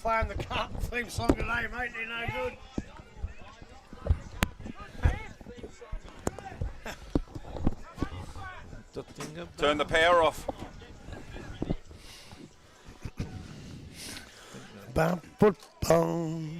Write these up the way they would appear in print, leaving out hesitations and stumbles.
Playing the carpet theme song today, mate, they're no good. Turn the power off. Bum, bum, bum.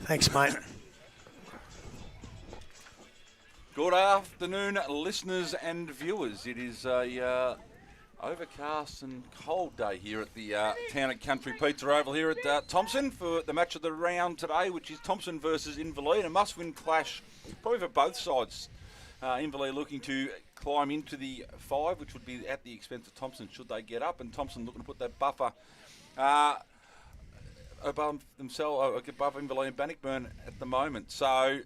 Thanks, mate. Good afternoon, listeners and viewers. It is a overcast and cold day here at the Town and Country Pizza Oval here at Thomson for the match of the round today, which is Thomson versus Inverleigh, and a must-win clash probably for both sides. Inverleigh looking to climb into the 5, which would be at the expense of Thomson should they get up, and Thomson looking to put that buffer above themselves, above Inverleigh and Bannockburn at the moment. So,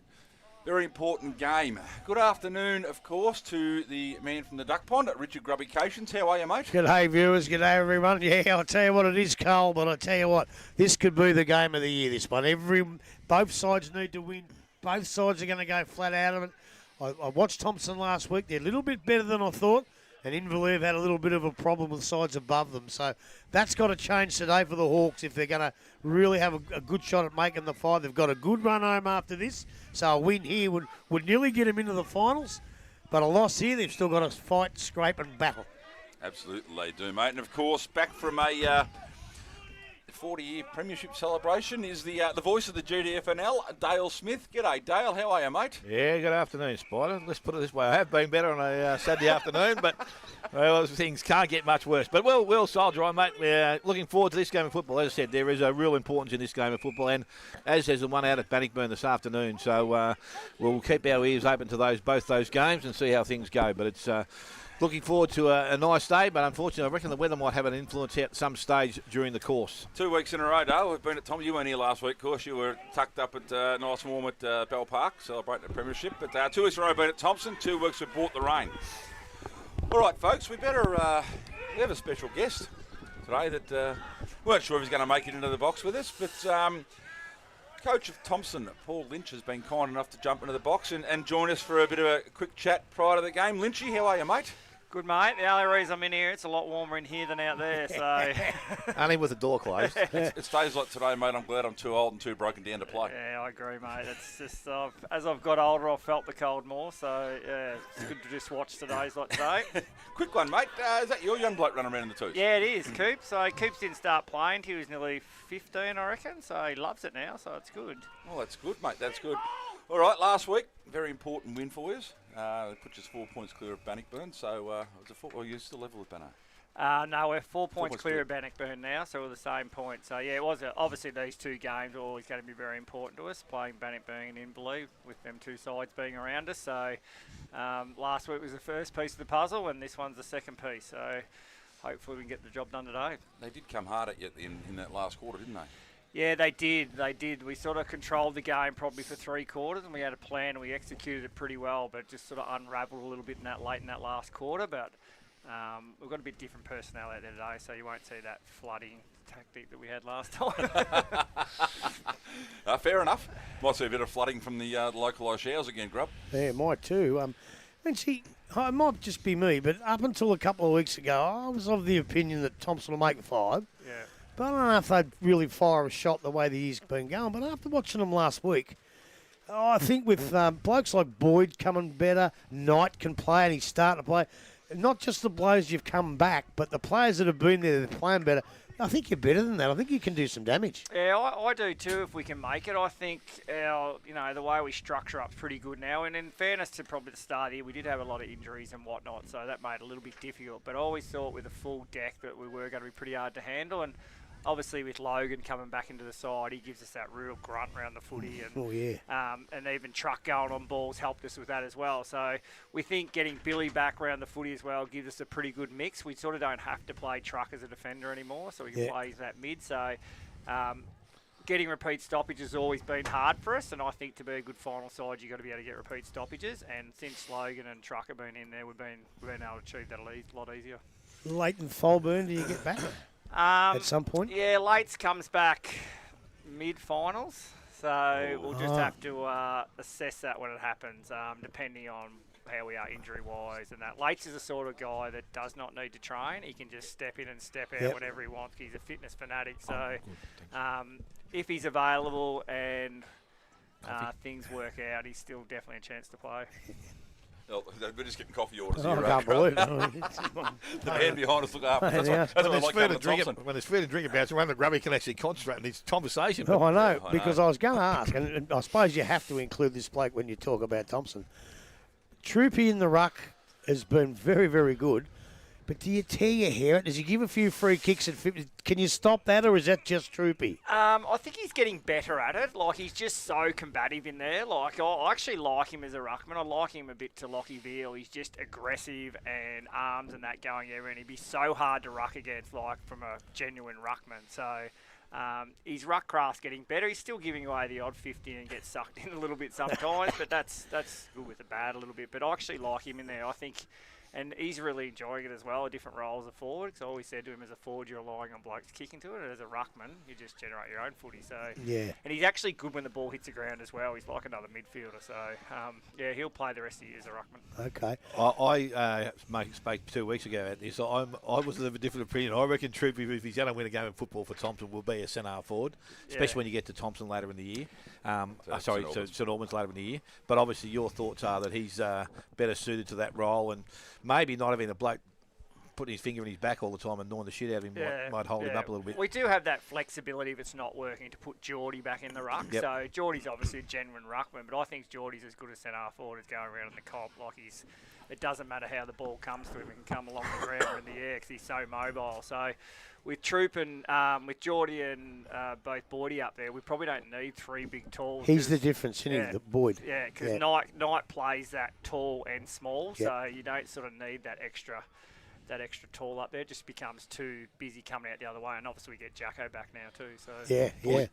very important game. Good afternoon, of course, to the man from the Duck Pond, Richard Grubby-Cations. How are you, mate? G'day, viewers. G'day, everyone. Yeah, I'll tell you what, it is cold, but I'll tell you what, this could be the game of the year, this one. Both sides need to win. Both sides are going to go flat out of it. I watched Thomson last week. They're a little bit better than I thought. And Inverleigh have had a little bit of a problem with sides above them. So that's got to change today for the Hawks if they're going to really have a good shot at making the 5. They've got a good run home after this. So a win here would nearly get them into the finals. But a loss here, they've still got to fight, scrape and battle. Absolutely they do, mate. And, of course, back from a 40-year premiership celebration is the voice of the GDFNL, Dale Smith. G'day, Dale. How are you, mate? Yeah, good afternoon, Spider. Let's put it this way. I have been better on a Saturday afternoon, but well, things can't get much worse. But we'll soldier on, mate. We're looking forward to this game of football. As I said, there is a real importance in this game of football, and as there's the one out at Bannockburn this afternoon. So we'll keep our ears open to both those games and see how things go. But it's looking forward to a nice day, but unfortunately I reckon the weather might have an influence at some stage during the course. 2 weeks in a row, Dale. We've been at Tom. You weren't here last week, of course. You were tucked up at nice and warm at Bell Park, celebrating the premiership. But 2 weeks in a row, been at Thomson. 2 weeks we've brought the rain. All right, folks, we have a special guest today that weren't sure if he's going to make it into the box with us, but coach of Thomson, Paul Lynch, has been kind enough to jump into the box and join us for a bit of a quick chat prior to the game. Lynchy, how are you, mate? Good, mate. The only reason I'm in here, it's a lot warmer in here than out there, so... Only with the door closed. It's days like today, mate. I'm glad I'm too old and too broken down to play. Yeah, I agree, mate. It's just, as I've got older, I've felt the cold more, so, yeah, it's good to just watch the days like today. Quick one, mate. Is that your young bloke running around in the twos? Yeah, it is, Coop. So, Coops didn't start playing. He was nearly 15, I reckon, so he loves it now, so it's good. Oh, that's good, mate. That's good. All right, last week, very important win for you. It puts us 4 points clear of Bannockburn, so you're still level with Banner? No, we're 4 points clear of Bannockburn now, so we're the same point. So, yeah, it was obviously these two games are always going to be very important to us, playing Bannockburn and Inverleigh with them two sides being around us. So, last week was the first piece of the puzzle, and this one's the second piece. So, hopefully we can get the job done today. They did come hard at you in that last quarter, didn't they? Yeah, they did. We sort of controlled the game probably for 3 quarters, and we had a plan and we executed it pretty well, but it just sort of unravelled a little bit late in that last quarter. But we've got a bit different personnel out there today, so you won't see that flooding tactic that we had last time. Fair enough. Might see a bit of flooding from the localised showers again, Grub. Yeah, might too. And see, it might just be me, but up until a couple of weeks ago, I was of the opinion that Thomson will make 5. Yeah. But I don't know if they'd really fire a shot the way the year's been going. But after watching them last week, I think with blokes like Boyd coming better, Knight can play and he's starting to play. Not just the players you've come back, but the players that have been there that are playing better. I think you're better than that. I think you can do some damage. Yeah, I do too if we can make it. I think the way we structure up's pretty good now. And in fairness to probably the start here, we did have a lot of injuries and whatnot, so that made it a little bit difficult. But I always thought with a full deck that we were going to be pretty hard to handle. And obviously with Logan coming back into the side, he gives us that real grunt around the footy. And, and even Truck going on balls helped us with that as well. So we think getting Billy back around the footy as well gives us a pretty good mix. We sort of don't have to play Truck as a defender anymore, so we can play that mid. So getting repeat stoppages has always been hard for us, and I think to be a good final side, you've got to be able to get repeat stoppages. And since Logan and Truck have been in there, we've been able to achieve that a lot easier. Leighton Folburn, do you get back at some point? Yeah, Lates comes back mid-finals, so we'll just have to assess that when it happens, depending on how we are injury-wise and that. Lates is the sort of guy that does not need to train. He can just step in and step out whenever he wants. He's a fitness fanatic, so if he's available and things work out, he's still definitely a chance to play. Well, we're just getting coffee orders I here. can't believe it. The man behind us look after. That's what I like coming to Thomson. When there's food and drink about, so one of the grubby can actually concentrate on this conversation. Oh, I know, because I was going to ask, and I suppose you have to include this bloke when you talk about Thomson. Troopy in the ruck has been very, very good, but do you tear your hair out? Does he give a few free kicks at 50? Can you stop that, or is that just Troopy? I think he's getting better at it. Like, he's just so combative in there. Like, I actually like him as a ruckman. I like him a bit to Lockie Veal. He's just aggressive and arms and that going there, and he'd be so hard to ruck against, like, from a genuine ruckman. So his ruck craft's getting better. He's still giving away the odd 50 and gets sucked in a little bit sometimes, but that's good with the bad a little bit. But I actually like him in there. I think. And he's really enjoying it as well, a different role as a forward. Because I always said to him, as a forward, you're relying on blokes kicking to it. And as a ruckman, you just generate your own footy. So and he's actually good when the ball hits the ground as well. He's like another midfielder. So, he'll play the rest of the year as a ruckman. Okay. I spoke 2 weeks ago at this. I was of a different opinion. I reckon Troopy, if he's going to win a game of football for Thomson, will be a centre forward, especially when you get to Thomson later in the year. St Albans later in the year. But obviously your thoughts are that he's better suited to that role, and maybe not having a bloke putting his finger in his back all the time and gnawing the shit out of him might hold him up a little bit. We do have that flexibility if it's not working to put Geordie back in the ruck. Yep. So Geordie's obviously a genuine ruckman, but I think Geordie's as good a centre forward as going around in the comp. Like, it doesn't matter how the ball comes to him; it can come along the ground or in the air because he's so mobile. So with Troop and with Geordie and both Boydie up there, we probably don't need three big talls. He's the difference, isn't he, the Boyd? Yeah, because Knight plays that tall and small, so you don't sort of need that extra tall up there. It just becomes too busy coming out the other way, and obviously we get Jacko back now too. So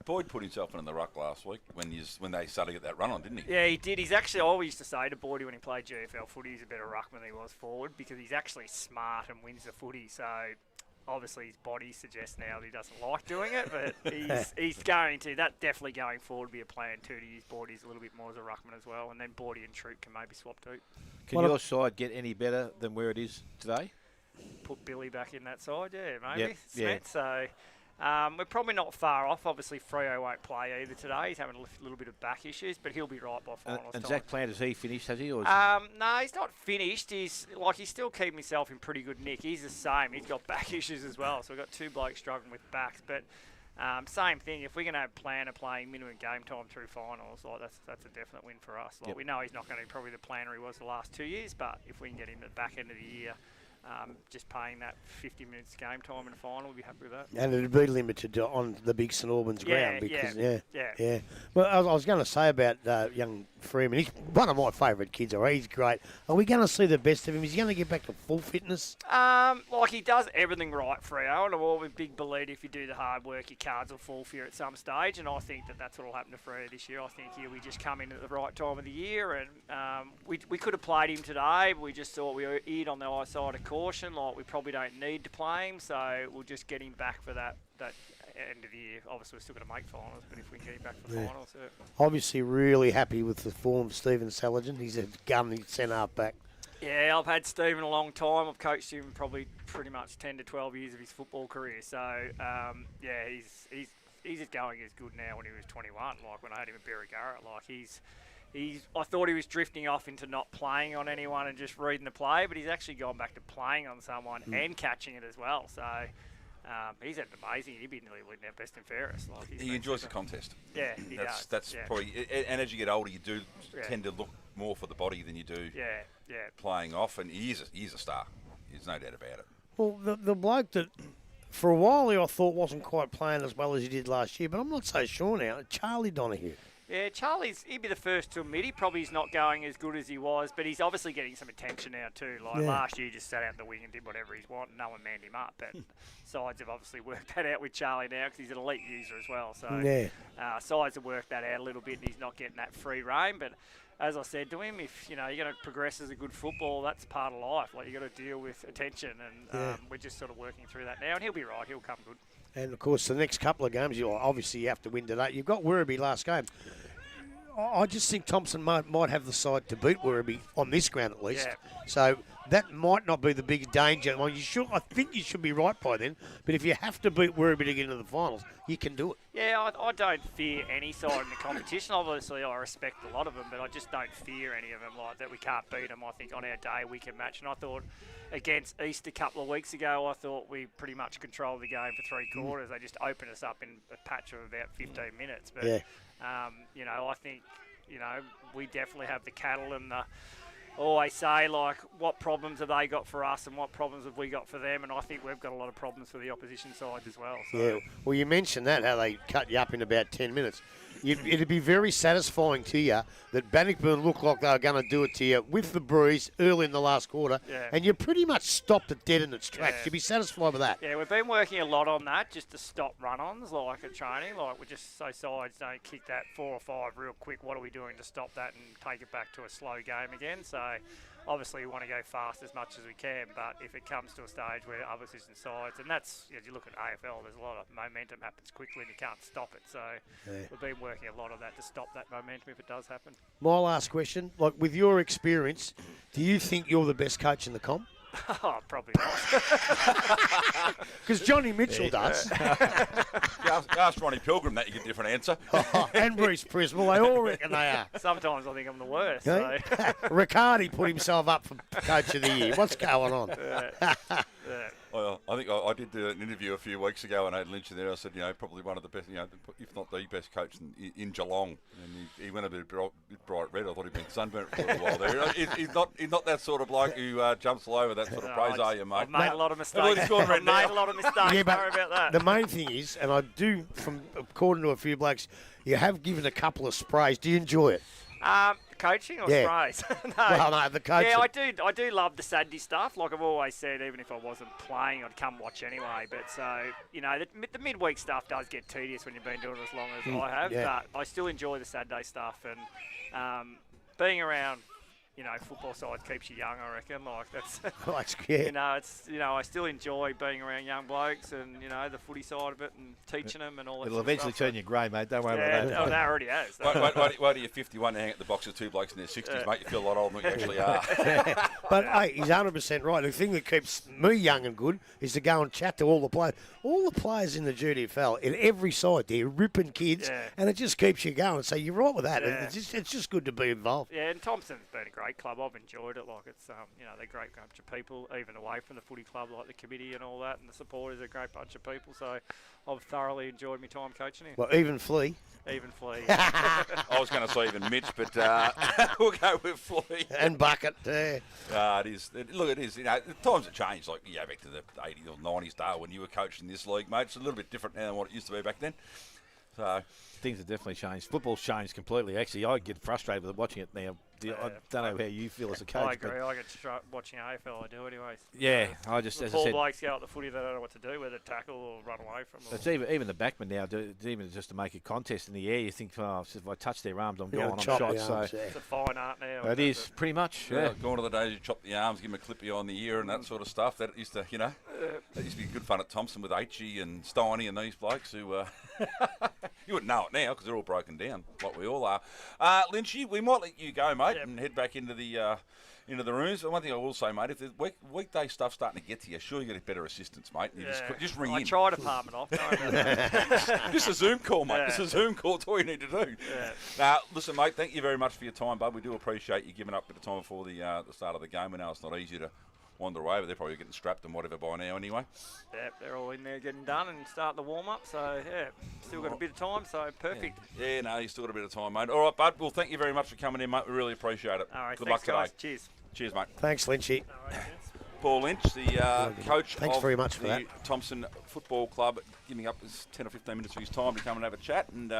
Boyd put himself in the ruck last week when they started to get that run on, didn't he? Yeah, he did. He's actually, I always used to say to Boydie when he played GFL footy, he's a better ruckman than he was forward because he's actually smart and wins the footy. So obviously his body suggests now that he doesn't like doing it, but he's going to. That definitely going forward be a plan too, to use Boydie a little bit more as a ruckman as well, and then Boydie and Troop can maybe swap too. Can your side get any better than where it is today? Put Billy back in that side, maybe. Yep. So we're probably not far off. Obviously, Freo won't play either today. He's having a little bit of back issues, but he'll be right by finals and time. Zach Plant, has he finished, has he? Or no, he's not finished. He's still keeping himself in pretty good nick. He's the same. He's got back issues as well. So we've got two blokes struggling with backs, but same thing. If we're going to have Planner playing minimum game time through finals, that's a definite win for us. We know he's not going to be probably the planner he was the last 2 years, but if we can get him at the back end of the year, just paying that 50 minutes game time in the final, we'll be happy with that. And it'd be limited on the big St Albans ground because yeah. Well, I was going to say about young Freeman. He's one of my favourite kids. He's great. Are we going to see the best of him? Is he going to get back to full fitness? He does everything right, Freo, and I'm always a big believer if you do the hard work, your cards will fall for you at some stage, and I think that's what will happen to Freo this year. I think we just come in at the right time of the year, and we could have played him today, but we just thought we erred on the side of caution. We probably don't need to play him, so we'll just get him back for that end of the year. Obviously, we're still going to make finals, but if we can get him back for the finals. Obviously, really happy with the form of Stephen Saligan. He's a gun centre-half back. Yeah, I've had Stephen a long time. I've coached him probably pretty much 10 to 12 years of his football career. So, he's going as good now when he was 21, when I had him at Berry Garrett. I thought he was drifting off into not playing on anyone and just reading the play, but he's actually gone back to playing on someone and catching it as well. So he's had amazing. He'd be nearly winning our best and fairest. He enjoys the contest. Yeah, he does. That's probably. And as you get older, you do tend to look more for the body than you do playing off. And he is a star. There's no doubt about it. Well, the bloke that for a while there, I thought wasn't quite playing as well as he did last year, but I'm not so sure now. Charlie Donahue. Yeah, he'd be the first to admit he probably is not going as good as he was, but he's obviously getting some attention now too. Like last year, he just sat out in the wing and did whatever he wanted. No one manned him up. But sides have obviously worked that out with Charlie now because he's an elite user as well. So sides have worked that out a little bit, and he's not getting that free rein. But as I said to him, if you're going to progress as a good footballer, that's part of life. Like you got to deal with attention, and we're just sort of working through that now. And he'll be right. He'll come good. And of course, the next couple of games, you have to win today. You've got Werribee last game. I just think Thomson might have the side to beat Werribee on this ground at least. Yeah. So that might not be the big danger. Well, I think you should be right by then. But if you have to beat Werribee to get into the finals, you can do it. Yeah, I don't fear any side in the competition. Obviously, I respect a lot of them, but I just don't fear any of them like that. We can't beat them. I think on our day we can match. And I thought against East a couple of weeks ago, I thought we pretty much controlled the game for 3 quarters. They just opened us up in a patch of about 15 minutes. But I think, we definitely have the cattle and the always say, like, what problems have they got for us and what problems have we got for them? And I think we've got a lot of problems for the opposition side as well. So. Yeah, well, you mentioned that, how they cut you up in about 10 minutes. It'd be very satisfying to you that Bannockburn looked like they were going to do it to you with the breeze early in the last quarter, and you pretty much stopped it dead in its tracks. You'd be satisfied with that. Yeah, we've been working a lot on that just to stop run-ons, like at training. Like, we're just so sides don't kick that 4 or 5 real quick. What are we doing to stop that and take it back to a slow game again? So obviously we want to go fast as much as we can, but if it comes to a stage where opposition sides, and that's, if you look at AFL, there's a lot of momentum happens quickly and you can't stop it. So we've been working a lot of that to stop that momentum if it does happen. My last question, like with your experience, do you think you're the best coach in the comp? Oh, probably not. Because Johnny Mitchell does. Ask Ronnie Pilgrim that, you get a different answer. And Bruce Prismal, they all reckon they are. Sometimes I think I'm the worst. Okay. So. Riccardi put himself up for Coach of the Year. What's going on? Well, I think I did an interview a few weeks ago and I had Lynch in there. I said, probably one of the best, if not the best coach in Geelong. And he went a bit bright red. I thought he'd been sunburnt for a little while there. He's not that sort of bloke who jumps all over that sort of praise, are you, mate? I've made a lot of mistakes. I've made a lot of mistakes. Yeah, but sorry about that. The main thing is, and I do, from according to a few blokes, you have given a couple of sprays. Do you enjoy it? Coaching or sprays? No. Well, no, the coaching. Yeah, I do love the Saturday stuff. Like I've always said, even if I wasn't playing, I'd come watch anyway. But so, the midweek stuff does get tedious when you've been doing it as long as I have. Yeah. But I still enjoy the Saturday stuff. And being around, football side keeps you young, I reckon. Like that's, I still enjoy being around young blokes and the footy side of it and teaching them and all that. It'll eventually turn you grey, mate. Don't worry about that. Oh, that already has. Wait till you're 51 hang at the box of 2 blokes in their 60s, mate. You feel a lot older than what you actually are. But hey, he's 100% right. The thing that keeps me young and good is to go and chat to all the players. All the players in the GDFL, in every side, they're ripping kids, and it just keeps you going. So you're right with that. Yeah. It's just good to be involved. Yeah, and Thomson's been a great club. I've enjoyed it. Like it's, they're a great bunch of people, even away from the footy club, like the committee and all that, and the supporters are a great bunch of people. So I've thoroughly enjoyed my time coaching here. Well, even Flea. Even Flea. I was going to say even Mitch, but we'll go with Flea. And Bucket. It is. Look, it is. The times have changed. Like, back to the 80s or 90s, Dale, when you were coaching this league, mate. It's a little bit different now than what it used to be back then. So things have definitely changed. Football's changed completely. Actually, I get frustrated with watching it now. I don't know how you feel as a coach. I agree. I get watching AFL. I do anyways. Yeah, I just, as I said, blokes go out the footy, they don't know what to do, whether tackle or run away from them. It's even the backmen now, even just to make a contest in the air, you think, if I touch their arms, I'm gone, I'm shot. So it's a fine art now. It is, pretty much. Yeah. Gone to the days you chop the arms, give them a clip behind the ear and that sort of stuff. That used to, that used to be good fun at Thomson with H.E. and Steiny and these blokes who, you wouldn't know it now because they're all broken down, like we all are. Lynchy, we might let you go, mate, and head back into the rooms. One thing I will say, mate, if the weekday stuff's starting to get to you, sure you get better assistance, mate. You just ring in. I try to palm it off. Don't worry about that. Just a Zoom call, mate. Just a Zoom call. That's all you need to do. Now, listen, mate, thank you very much for your time, bud. We do appreciate you giving up a bit of time before the start of the game. We know it's not easy to wander away, but they're probably getting strapped and whatever by now anyway. Yeah, they're all in there getting done and start the warm-up, so still got a bit of time, so perfect. Yeah, no, you still got a bit of time, mate. All right, bud, well, thank you very much for coming in, mate. We really appreciate it. All right, Good thanks, luck guys. today. Cheers. Cheers, mate. Thanks, Lynchy. All right, Paul Lynch, the coach Thanks of very much for the that. Thomson Football Club, giving up his 10 or 15 minutes of his time to come and have a chat. And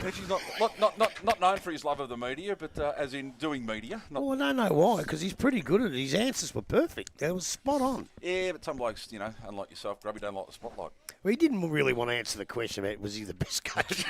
he's not known for his love of the media, but as in doing media. Well, I don't know why, because he's pretty good at it. His answers were perfect. They were spot on. Yeah, but some blokes, unlike yourself, Grubby, don't like the spotlight. Well, he didn't really want to answer the question about was he the best coach.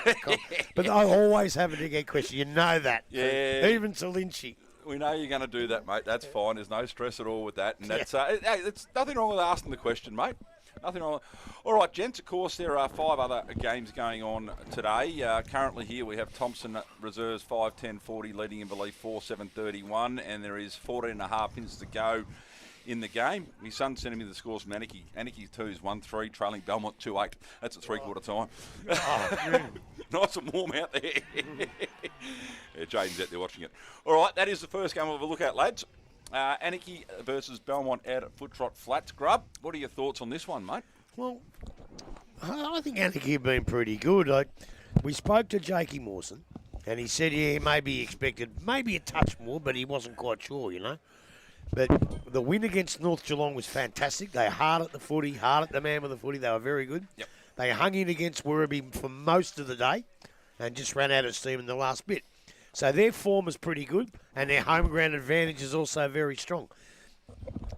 But I always have a dig question. You know that. Yeah. Even to Lynchy. We know you're going to do that, mate. That's fine. There's no stress at all with that. And that's it's nothing wrong with asking the question, mate. Nothing wrong. All right, gents, of course, there are 5 other games going on today. Currently here we have Thomson Reserves 5-10-40 leading Inverleigh 4-7-31, and there is 14.5 minutes to go in the game. My son sent me the scores from Anarchy. Anarchy 2 is 1-3, trailing Belmont 2-8. That's at three-quarter time. Nice and warm out there. Yeah, Jaden's out there watching it. All right, that is the first game we'll have a look at, lads. Anarchy versus Belmont out at Foot-Trot Flats. Grub, what are your thoughts on this one, mate? Well, I think Anarchy have been pretty good. We spoke to Jakey Mawson, and he said, maybe he expected maybe a touch more, but he wasn't quite sure, But the win against North Geelong was fantastic. They hard at the footy, hard at the man with the footy. They were very good. Yep. They hung in against Werribee for most of the day and just ran out of steam in the last bit. So their form is pretty good, and their home ground advantage is also very strong.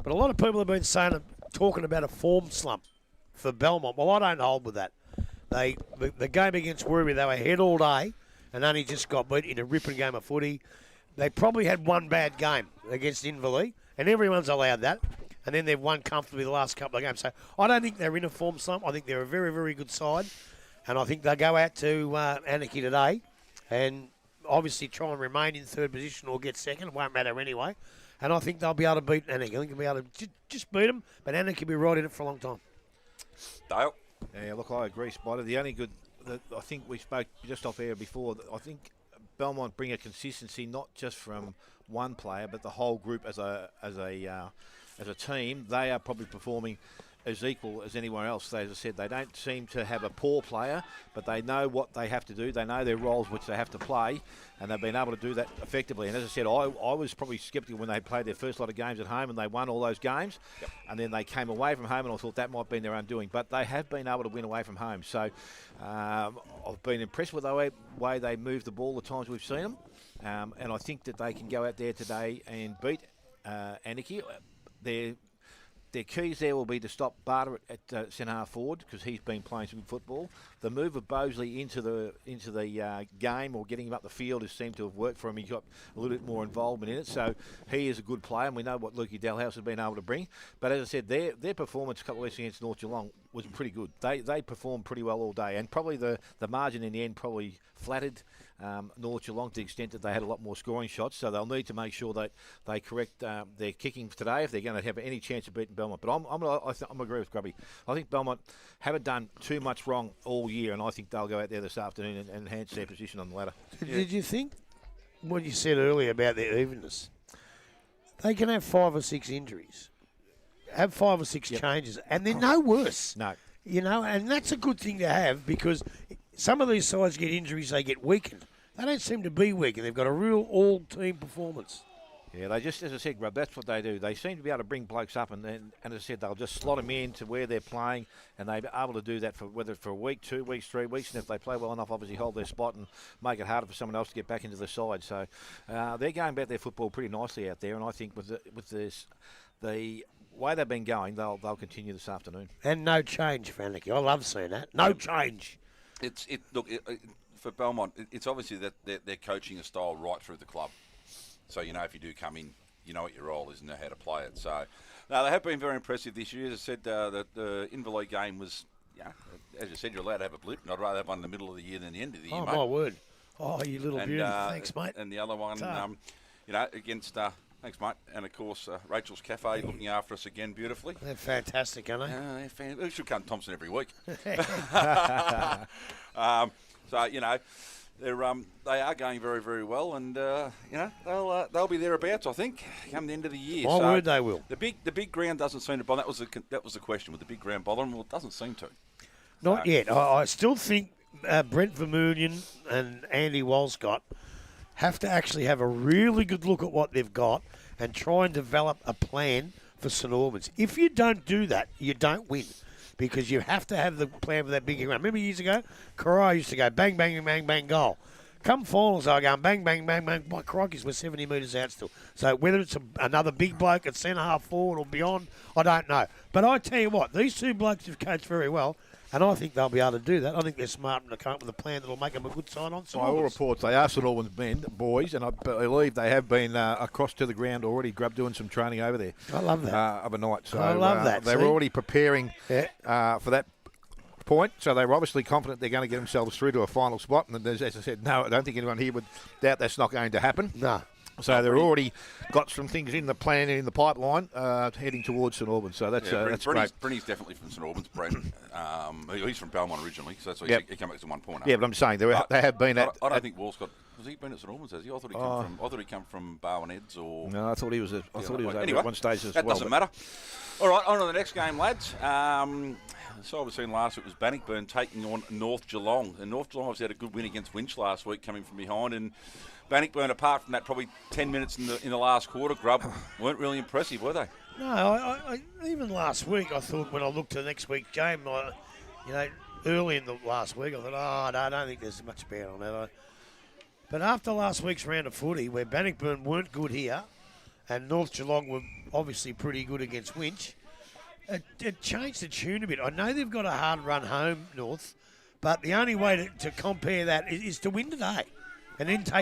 But a lot of people have been talking about a form slump for Belmont. Well, I don't hold with that. The game against Werribee, they were ahead all day and only just got beat in a ripping game of footy. They probably had one bad game against Inverleigh, and everyone's allowed that. And then they've won comfortably the last couple of games. So I don't think they're in a form slump. I think they're a very, very good side. And I think they'll go out to Anarchy today and obviously try and remain in third position or get second. It won't matter anyway. And I think they'll be able to beat Anarchy. I think they'll be able to just beat them, but Anarchy will be right in it for a long time. Dale? Yeah, look, I agree, Spider. The only good, I think we spoke just off air before, I think Belmont bring a consistency not just from one player, but the whole group as a team. They are probably performing as equal as anywhere else. As I said, they don't seem to have a poor player, but they know what they have to do. They know their roles which they have to play, and they've been able to do that effectively. And as I said, I was probably sceptical when they played their first lot of games at home and they won all those games. Yep. And then they came away from home and I thought that might have been their undoing. But they have been able to win away from home. So I've been impressed with the way they move the ball the times we've seen them. And I think that they can go out there today and beat Anarchy. Their keys there will be to stop Barter at centre forward because he's been playing some good football. The move of Bosley into the game or getting him up the field has seemed to have worked for him. He got a little bit more involvement in it, so he is a good player, and we know what Lukey Dalhouse has been able to bring. But as I said, their performance a couple of weeks against North Geelong was pretty good. They performed pretty well all day, and probably the margin in the end probably flattered North Geelong to the extent that they had a lot more scoring shots, so they'll need to make sure that they correct their kicking today if they're going to have any chance of beating Belmont. But I'm agree with Grubby. I think Belmont haven't done too much wrong all year, and I think they'll go out there this afternoon and enhance their position on the ladder. Did you think what you said earlier about their evenness? They can have 5 or 6 injuries, have 5 or 6 changes, and they're no worse. No. And that's a good thing to have because some of these sides get injuries, they get weakened. They don't seem to be weakened. They've got a real all-team performance. Yeah, they just, as I said, Grub, that's what they do. They seem to be able to bring blokes up, and as I said, they'll just slot them in to where they're playing, and they're able to do that for whether for a week, 2 weeks, 3 weeks, and if they play well enough, obviously hold their spot and make it harder for someone else to get back into the side. So they're going about their football pretty nicely out there, and I think with the way they've been going, they'll continue this afternoon. And no change for Anarchy. I love seeing that. No change. For Belmont, it's obviously that they're coaching a style right through the club. So, if you do come in, you know what your role is and know how to play it. So, no, they have been very impressive this year. As I said, the Inverleigh game was, as you said, you're allowed to have a blip. And I'd rather have one in the middle of the year than the end of the year, mate. Oh, my word. Oh, you little beauty. Thanks, mate. And the other one, against... thanks, mate. And, of course, Rachel's Cafe looking after us again beautifully. They're fantastic, aren't they? We should come to Thomson every week. They are going very, very well, and they'll be thereabouts, I think, come the end of the year. My word, they will. The big ground doesn't seem to bother. That was the question. Would the big ground bother them? Well, it doesn't seem to. Not yet. I still think Brent Vermeulen and Andy Walscott have to actually have a really good look at what they've got and try and develop a plan for St Albans. If you don't do that, you don't win. Because you have to have the plan for that big ground. Remember years ago, Carrara used to go bang, bang, bang, bang, goal. Come finals, I go bang, bang, bang, bang. My crikeys were 70 metres out still. So whether it's another big bloke at centre half forward or beyond, I don't know. But I tell you what, these two blokes have coached very well, and I think they'll be able to do that. I think they're smart enough to come up with a plan that'll make them a good sign on. By all reports, they are St Albans boys, and I believe they have been across to the ground already, doing some training over there. I love that. Overnight. So I love that. They're already preparing for that point, so they're obviously confident they're going to get themselves through to a final spot. And as I said, no, I don't think anyone here would doubt that's not going to happen. No. So they've already got some things in the plan and in the pipeline heading towards St Albans. So that's great. Brenny's definitely from St Albans. Brent, he's from Belmont originally, so that's why he came back to 1 point. Yeah, but I'm saying they have been at. I don't think Walscott. Has he been at St Albans? Has he? I thought he come from Barwon Eds or. No, I thought he was. Anyway, at one stage as that well. Doesn't matter. All right, on to the next game, lads. So I was seeing last week was Bannockburn taking on North Geelong. And North Geelong obviously had a good win against Winch last week, coming from behind. And Bannockburn, apart from that, probably 10 minutes in the last quarter, Grub, weren't really impressive, were they? No, I even last week I thought when I looked at the next week's game, early in the last week I thought, I don't think there's much about on that. But after last week's round of footy, where Bannockburn weren't good here, and North Geelong were obviously pretty good against Winch, it changed the tune a bit. I know they've got a hard run home, North, but the only way to compare that is to win today. And then I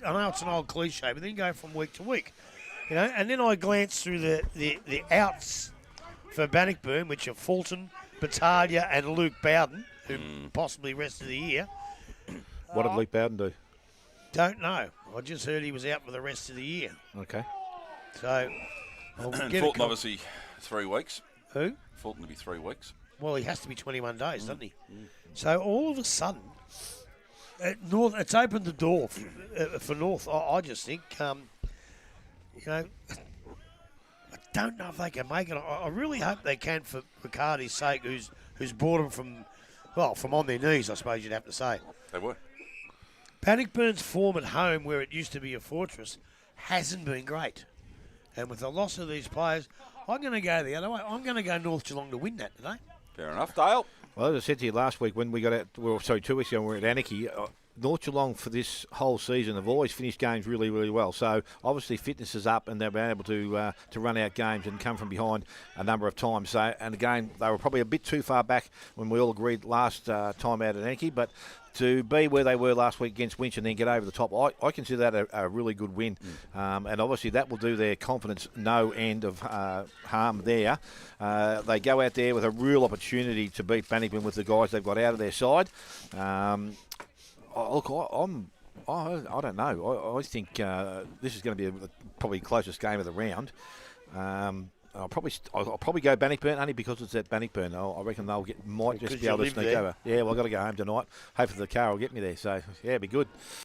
know it's an old cliche, but then go from week to week. And then I glanced through the outs for Bannockburn, which are Fulton, Battaglia and Luke Bowden, who possibly rest of the year. What did Luke Bowden do? Don't know. I just heard he was out for the rest of the year. Okay. So, Fulton obviously 3 weeks. Who? Fulton to be 3 weeks. Well, he has to be 21 days, doesn't he? So all of a sudden, North, it's opened the door for North. I just think, I don't know if they can make it. I really hope they can for Riccardi's sake, who's brought them from on their knees, I suppose you'd have to say. They were. Bannockburn's form at home, where it used to be a fortress, hasn't been great. And with the loss of these players, I'm going to go the other way. I'm going to go North Geelong to win that today. Fair enough, Dale. Well, as I said to you last week when we got out, 2 weeks ago when we were at Anarchy, North Geelong for this whole season have always finished games really, really well. So obviously fitness is up and they've been able to run out games and come from behind a number of times. So, and again, they were probably a bit too far back when we all agreed last time out at Anarchy, but to be where they were last week against Winch and then get over the top, I consider that a really good win. And obviously that will do their confidence no end of harm there. They go out there with a real opportunity to beat Bannockburn with the guys they've got out of their side. Look, I don't know. I think this is going to be probably the closest game of the round. I'll probably go Bannockburn only because it's at Bannockburn. I reckon they'll might just be able to sneak over. Yeah, well, I've got to go home tonight. Hopefully the car will get me there. So, yeah, it'd be good.